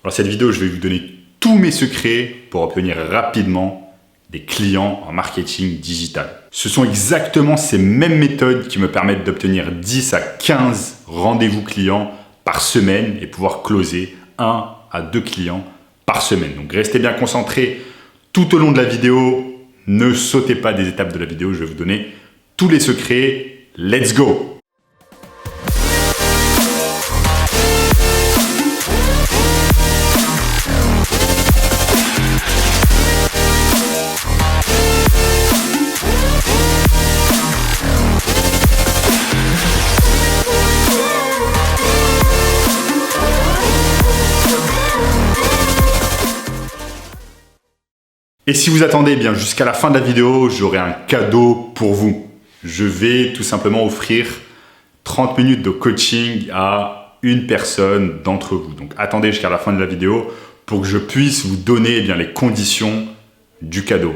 Dans cette vidéo, je vais vous donner tous mes secrets pour obtenir rapidement des clients en marketing digital. Ce sont exactement ces mêmes méthodes qui me permettent d'obtenir 10 à 15 rendez-vous clients par semaine et pouvoir closer 1 à 2 clients par semaine. Donc restez bien concentrés tout au long de la vidéo. Ne sautez pas des étapes de la vidéo, je vais vous donner tous les secrets. Let's go! Et si vous attendez bien jusqu'à la fin de la vidéo, j'aurai un cadeau pour vous. Je vais tout simplement offrir 30 minutes de coaching à une personne d'entre vous. Donc attendez jusqu'à la fin de la vidéo pour que je puisse vous donner les conditions du cadeau.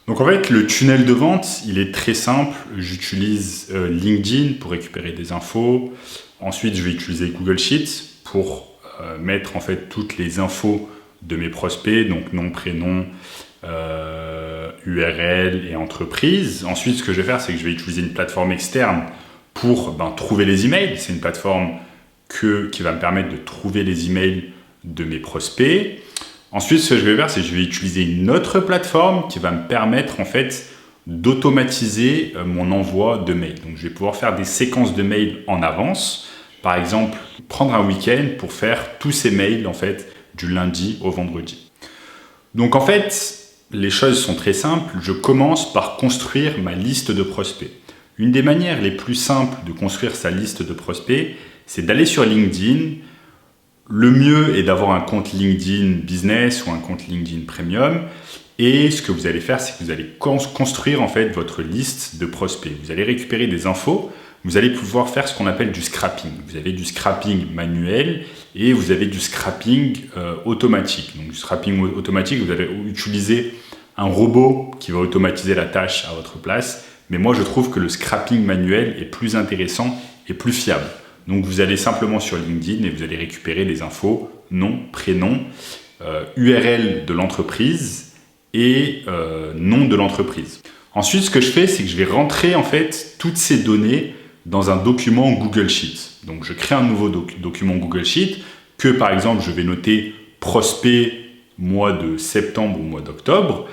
Donc en fait, le tunnel de vente, il est très simple. J'utilise LinkedIn pour récupérer des infos. Ensuite, je vais utiliser Google Sheets pour mettre en fait toutes les infos de mes prospects, donc nom, prénom, URL et entreprise. Ensuite, ce que je vais faire, c'est que je vais utiliser une plateforme externe pour trouver les emails. C'est une plateforme qui va me permettre de trouver les emails de mes prospects. Ensuite, ce que je vais faire, c'est que je vais utiliser une autre plateforme qui va me permettre en fait d'automatiser mon envoi de mails. Donc, je vais pouvoir faire des séquences de mails en avance. Par exemple, prendre un week-end pour faire tous ces mails en fait du lundi au vendredi. Donc en fait, les choses sont très simples. Je commence par construire ma liste de prospects. Une des manières les plus simples de construire sa liste de prospects, c'est d'aller sur LinkedIn. Le mieux est d'avoir un compte LinkedIn Business ou un compte LinkedIn Premium. Et ce que vous allez faire, c'est que vous allez construire en fait votre liste de prospects. Vous allez récupérer des infos. Vous allez pouvoir faire ce qu'on appelle du scrapping. Vous avez du scrapping manuel et vous avez du scrapping automatique. Donc du scrapping automatique, vous allez utiliser un robot qui va automatiser la tâche à votre place. Mais moi, je trouve que le scrapping manuel est plus intéressant et plus fiable. Donc vous allez simplement sur LinkedIn et vous allez récupérer les infos, nom, prénom, URL de l'entreprise et nom de l'entreprise. Ensuite, ce que je fais, c'est que je vais rentrer en fait toutes ces données dans un document Google Sheet. Donc, je crée un nouveau document Google Sheet que, par exemple, je vais noter prospect mois de septembre ou mois d'octobre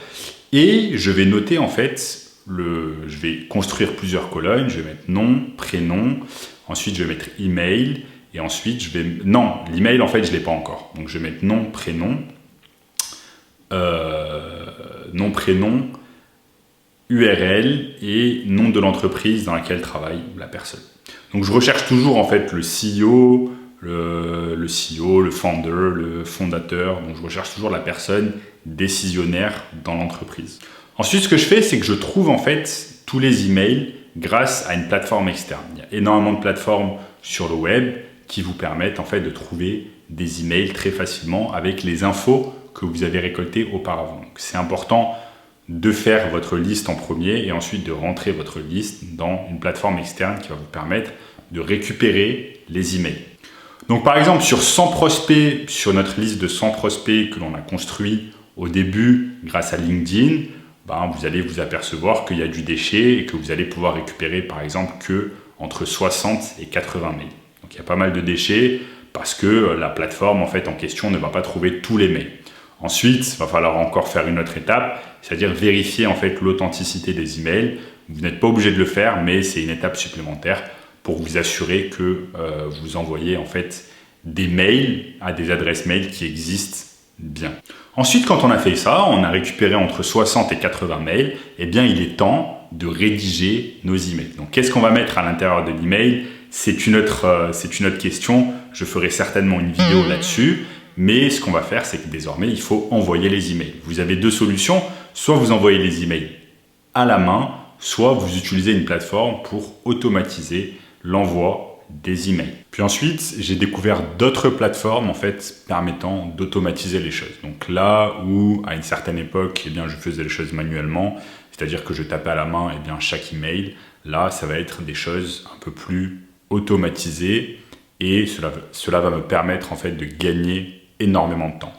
et je vais noter en fait, je vais construire plusieurs colonnes. Je vais mettre nom, prénom, ensuite je vais mettre email et ensuite je vais... Non, l'email en fait, je ne l'ai pas encore. Donc, je vais mettre nom, prénom, URL et nom de l'entreprise dans laquelle travaille la personne. Donc je recherche toujours en fait le CEO, le founder, le fondateur. Donc je recherche toujours la personne décisionnaire dans l'entreprise. Ensuite, ce que je fais, c'est que je trouve en fait tous les emails grâce à une plateforme externe. Il y a énormément de plateformes sur le web qui vous permettent en fait de trouver des emails très facilement avec les infos que vous avez récoltées auparavant. Donc c'est important de faire votre liste en premier et ensuite de rentrer votre liste dans une plateforme externe qui va vous permettre de récupérer les emails. Donc par exemple, sur 100 prospects, sur notre liste de 100 prospects que l'on a construit au début grâce à LinkedIn, vous allez vous apercevoir qu'il y a du déchet et que vous allez pouvoir récupérer par exemple que entre 60 et 80 mails. Donc il y a pas mal de déchets parce que la plateforme en fait en question ne va pas trouver tous les mails. Ensuite, il va falloir encore faire une autre étape, c'est-à-dire vérifier en fait l'authenticité des emails. Vous n'êtes pas obligé de le faire, mais c'est une étape supplémentaire pour vous assurer que vous envoyez en fait des mails à des adresses mail qui existent bien. Ensuite, quand on a fait ça, on a récupéré entre 60 et 80 mails, eh bien il est temps de rédiger nos emails. Donc qu'est-ce qu'on va mettre à l'intérieur de l'email? C'est une autre question, je ferai certainement une vidéo là-dessus. Mais ce qu'on va faire, c'est que désormais, il faut envoyer les emails. Vous avez deux solutions. Soit vous envoyez les emails à la main, soit vous utilisez une plateforme pour automatiser l'envoi des emails. Puis ensuite, j'ai découvert d'autres plateformes en fait permettant d'automatiser les choses. Donc là où, à une certaine époque, je faisais les choses manuellement, c'est-à-dire que je tapais à la main chaque email, là, ça va être des choses un peu plus automatisées et cela va me permettre en fait de gagner énormément de temps.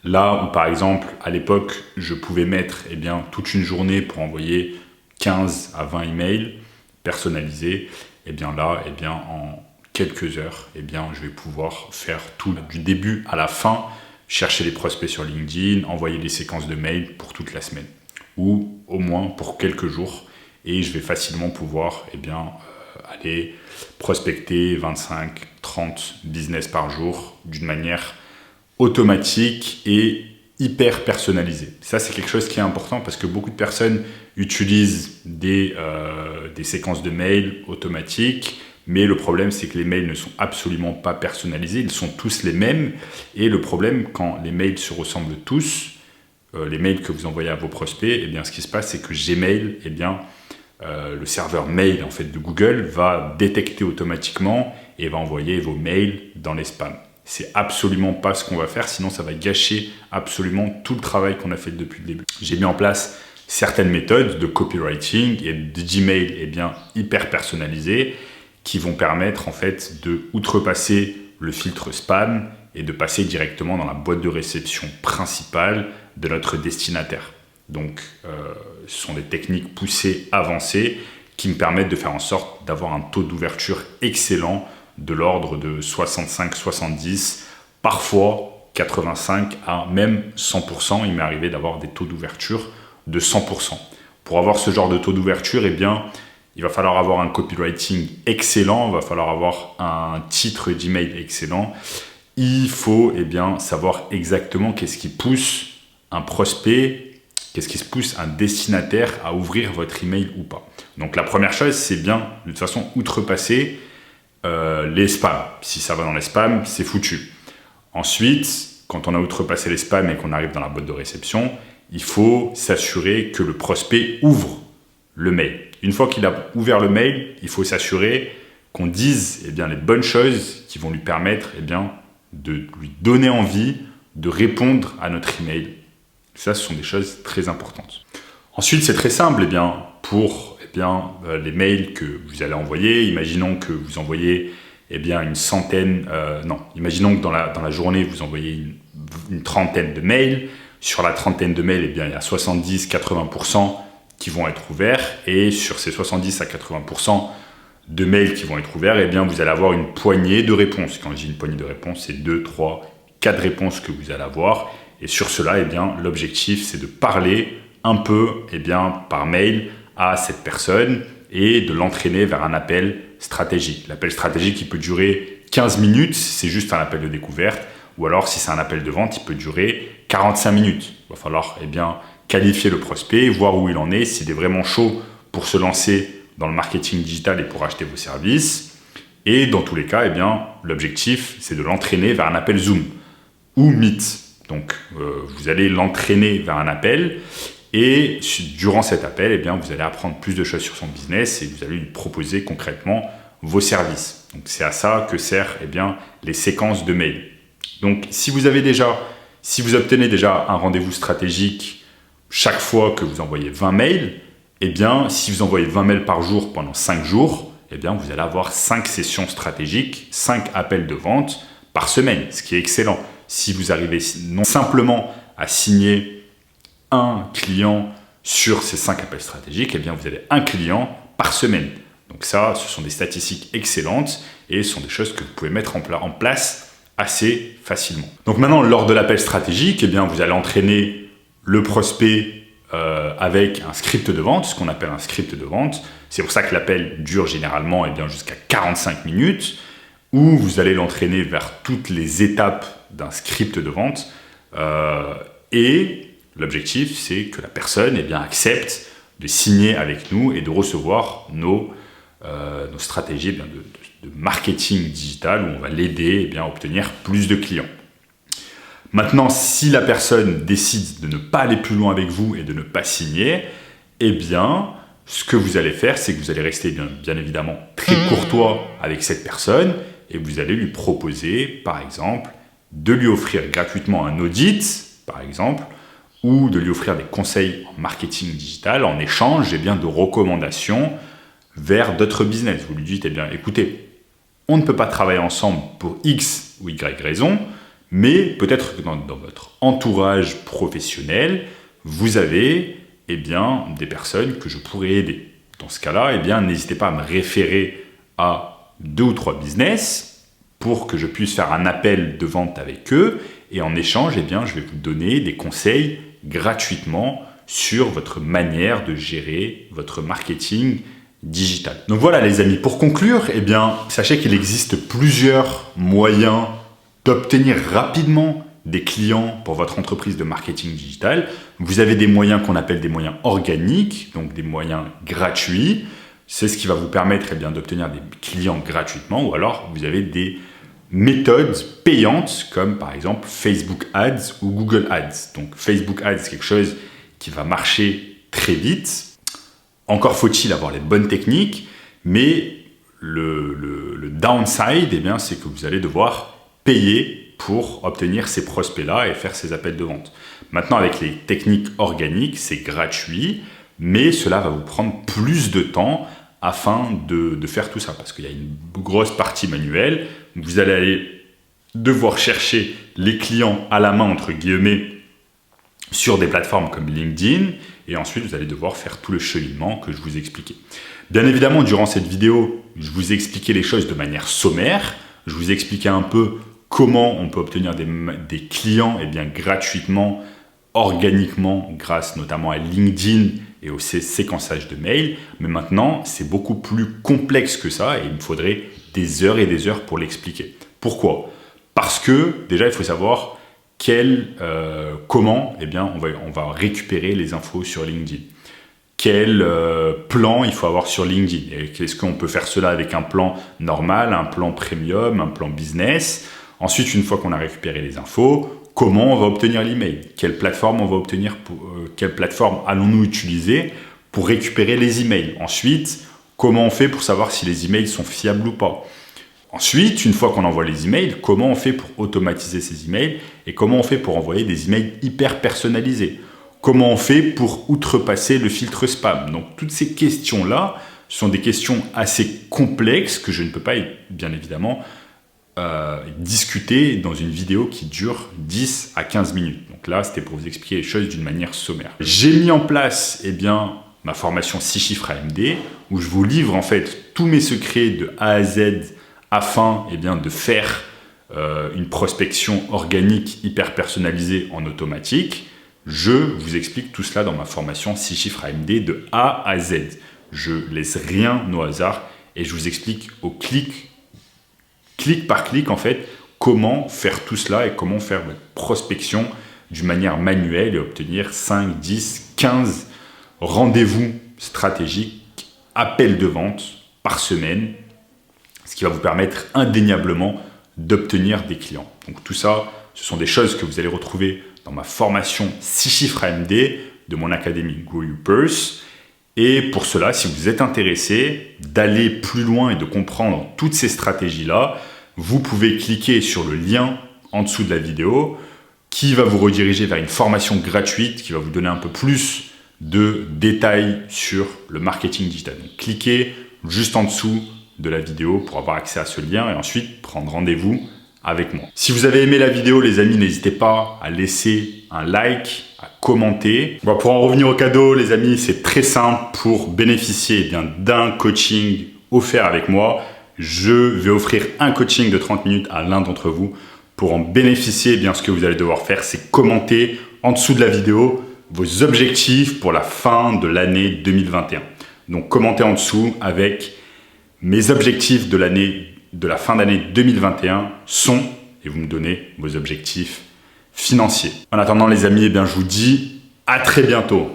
Là où, par exemple, à l'époque, je pouvais mettre toute une journée pour envoyer 15 à 20 emails personnalisés, là, en quelques heures, je vais pouvoir faire tout du début à la fin, chercher les prospects sur LinkedIn, envoyer des séquences de mails pour toute la semaine, ou au moins pour quelques jours, et je vais facilement pouvoir aller prospecter 25, 30 business par jour d'une manière automatique et hyper personnalisée. Ça, c'est quelque chose qui est important parce que beaucoup de personnes utilisent des séquences de mails automatiques, mais le problème, c'est que les mails ne sont absolument pas personnalisés, ils sont tous les mêmes, et le problème, quand les mails se ressemblent tous, les mails que vous envoyez à vos prospects, ce qui se passe, c'est que Gmail, le serveur mail en fait, de Google va détecter automatiquement et va envoyer vos mails dans les spams. C'est absolument pas ce qu'on va faire, sinon ça va gâcher absolument tout le travail qu'on a fait depuis le début. J'ai mis en place certaines méthodes de copywriting et de Gmail hyper personnalisées qui vont permettre en fait de outrepasser le filtre spam et de passer directement dans la boîte de réception principale de notre destinataire. Donc, ce sont des techniques poussées, avancées, qui me permettent de faire en sorte d'avoir un taux d'ouverture excellent de l'ordre de 65-70, parfois 85 à même 100%. Il m'est arrivé d'avoir des taux d'ouverture de 100%. Pour avoir ce genre de taux d'ouverture, il va falloir avoir un copywriting excellent, il va falloir avoir un titre d'email excellent. Il faut savoir exactement qu'est-ce qui pousse un prospect, qu'est-ce qui pousse un destinataire à ouvrir votre email ou pas. Donc la première chose, c'est bien de toute façon outrepasser les spams. Si ça va dans les spams, c'est foutu. Ensuite, quand on a outrepassé les spams et qu'on arrive dans la boîte de réception, il faut s'assurer que le prospect ouvre le mail. Une fois qu'il a ouvert le mail, il faut s'assurer qu'on dise les bonnes choses qui vont lui permettre de lui donner envie de répondre à notre email. Ça, ce sont des choses très importantes. Ensuite, c'est très simple. Pour les mails que vous allez envoyer, imaginons que vous envoyez une centaine, imaginons que dans la journée, vous envoyez une trentaine de mails. Sur la trentaine de mails, il y a 70-80% qui vont être ouverts. Et sur ces 70 à 80% de mails qui vont être ouverts, vous allez avoir une poignée de réponses. Quand je dis une poignée de réponses, c'est 2, 3, 4 réponses que vous allez avoir. Et sur cela, l'objectif, c'est de parler un peu par mail à cette personne et de l'entraîner vers un appel stratégique. L'appel stratégique, il peut durer 15 minutes, c'est juste un appel de découverte, ou alors si c'est un appel de vente, il peut durer 45 minutes. Il va falloir qualifier le prospect, voir où il en est, s'il est vraiment chaud pour se lancer dans le marketing digital et pour acheter vos services. Et dans tous les cas, l'objectif, c'est de l'entraîner vers un appel Zoom ou Meet. Donc, vous allez l'entraîner vers un appel et durant cet appel, vous allez apprendre plus de choses sur son business et vous allez lui proposer concrètement vos services. Donc, c'est à ça que servent les séquences de mails. Donc, si vous obtenez déjà un rendez-vous stratégique chaque fois que vous envoyez 20 mails, si vous envoyez 20 mails par jour pendant 5 jours, vous allez avoir 5 sessions stratégiques, 5 appels de vente par semaine, ce qui est excellent. Si vous arrivez non simplement à signer un client sur ces 5 appels stratégiques, vous avez un client par semaine. Donc ça, ce sont des statistiques excellentes et ce sont des choses que vous pouvez mettre en place assez facilement. Donc maintenant, lors de l'appel stratégique, vous allez entraîner le prospect avec un script de vente, ce qu'on appelle un script de vente. C'est pour ça que l'appel dure généralement jusqu'à 45 minutes, où vous allez l'entraîner vers toutes les étapes d'un script de vente. Et l'objectif, c'est que la personne accepte de signer avec nous et de recevoir nos stratégies de marketing digital où on va l'aider à obtenir plus de clients. Maintenant, si la personne décide de ne pas aller plus loin avec vous et de ne pas signer, ce que vous allez faire, c'est que vous allez rester bien évidemment très courtois avec cette personne et vous allez lui proposer, par exemple, de lui offrir gratuitement un audit, par exemple, ou de lui offrir des conseils en marketing digital en échange de recommandations vers d'autres business. Vous lui dites, écoutez, on ne peut pas travailler ensemble pour X ou Y raison, Mais peut-être que dans votre entourage professionnel, vous avez des personnes que je pourrais aider. Dans ce cas-là, n'hésitez pas à me référer à 2 ou 3 business pour que je puisse faire un appel de vente avec eux. Et en échange, je vais vous donner des conseils gratuitement sur votre manière de gérer votre marketing digital. Donc voilà les amis, pour conclure, sachez qu'il existe plusieurs moyens d'obtenir rapidement des clients pour votre entreprise de marketing digital. Vous avez des moyens qu'on appelle des moyens organiques, donc des moyens gratuits. C'est ce qui va vous permettre d'obtenir des clients gratuitement, ou alors vous avez des méthodes payantes comme par exemple Facebook Ads ou Google Ads. Donc Facebook Ads, c'est quelque chose qui va marcher très vite. Encore faut-il avoir les bonnes techniques, mais le downside, c'est que vous allez devoir payer pour obtenir ces prospects-là et faire ces appels de vente. Maintenant, avec les techniques organiques, c'est gratuit, mais cela va vous prendre plus de temps afin de faire tout ça, parce qu'il y a une grosse partie manuelle. Vous allez devoir chercher les clients à la main, entre guillemets, sur des plateformes comme LinkedIn, et ensuite vous allez devoir faire tout le cheminement que je vous ai expliqué. Bien évidemment, durant cette vidéo, je vous ai expliqué les choses de manière sommaire. Je vous ai expliqué un peu comment on peut obtenir des clients gratuitement, organiquement, grâce notamment à LinkedIn et au séquençage de mails. Mais maintenant, c'est beaucoup plus complexe que ça et il me faudrait des heures et des heures pour l'expliquer. Pourquoi ? Parce que déjà, il faut savoir comment on va récupérer les infos sur LinkedIn. Quel plan il faut avoir sur LinkedIn. Et est-ce qu'on peut faire cela avec un plan normal, un plan premium, un plan business ? Ensuite, une fois qu'on a récupéré les infos, comment on va obtenir l'email ? Quelle plateforme quelle plateforme allons-nous utiliser pour récupérer les emails ? Ensuite, comment on fait pour savoir si les emails sont fiables ou pas ? Ensuite, une fois qu'on envoie les emails, comment on fait pour automatiser ces emails et comment on fait pour envoyer des emails hyper personnalisés ? Comment on fait pour outrepasser le filtre spam ? Donc, toutes ces questions-là sont des questions assez complexes que je ne peux pas, bien évidemment, discuter dans une vidéo qui dure 10 à 15 minutes. Donc là, c'était pour vous expliquer les choses d'une manière sommaire. J'ai mis en place ma formation 6 chiffres AMD où je vous livre en fait tous mes secrets de A à Z afin de faire une prospection organique hyper personnalisée en automatique. Je vous explique tout cela dans ma formation 6 chiffres AMD de A à Z. Je laisse rien au hasard et je vous explique au clic par clic en fait comment faire tout cela et comment faire votre prospection d'une manière manuelle et obtenir 5, 10, 15 rendez-vous stratégiques, appels de vente par semaine, ce qui va vous permettre indéniablement d'obtenir des clients. Donc tout ça, ce sont des choses que vous allez retrouver dans ma formation 6 chiffres AMD de mon académie Grow Your Purse. Et pour cela, si vous êtes intéressé d'aller plus loin et de comprendre toutes ces stratégies-là, vous pouvez cliquer sur le lien en dessous de la vidéo qui va vous rediriger vers une formation gratuite qui va vous donner un peu plus de détails sur le marketing digital. Donc, cliquez juste en dessous de la vidéo pour avoir accès à ce lien et ensuite prendre rendez-vous avec moi. Si vous avez aimé la vidéo, les amis, n'hésitez pas à laisser un like, à commenter. Bon, pour en revenir au cadeau, les amis, c'est très simple. Pour bénéficier d'un coaching offert avec moi, je vais offrir un coaching de 30 minutes à l'un d'entre vous. Pour en bénéficier, ce que vous allez devoir faire, c'est commenter en dessous de la vidéo vos objectifs pour la fin de l'année 2021. Donc, commentez en dessous avec mes objectifs de la fin d'année 2021 sont, et vous me donnez vos objectifs financiers. En attendant, les amis, je vous dis à très bientôt.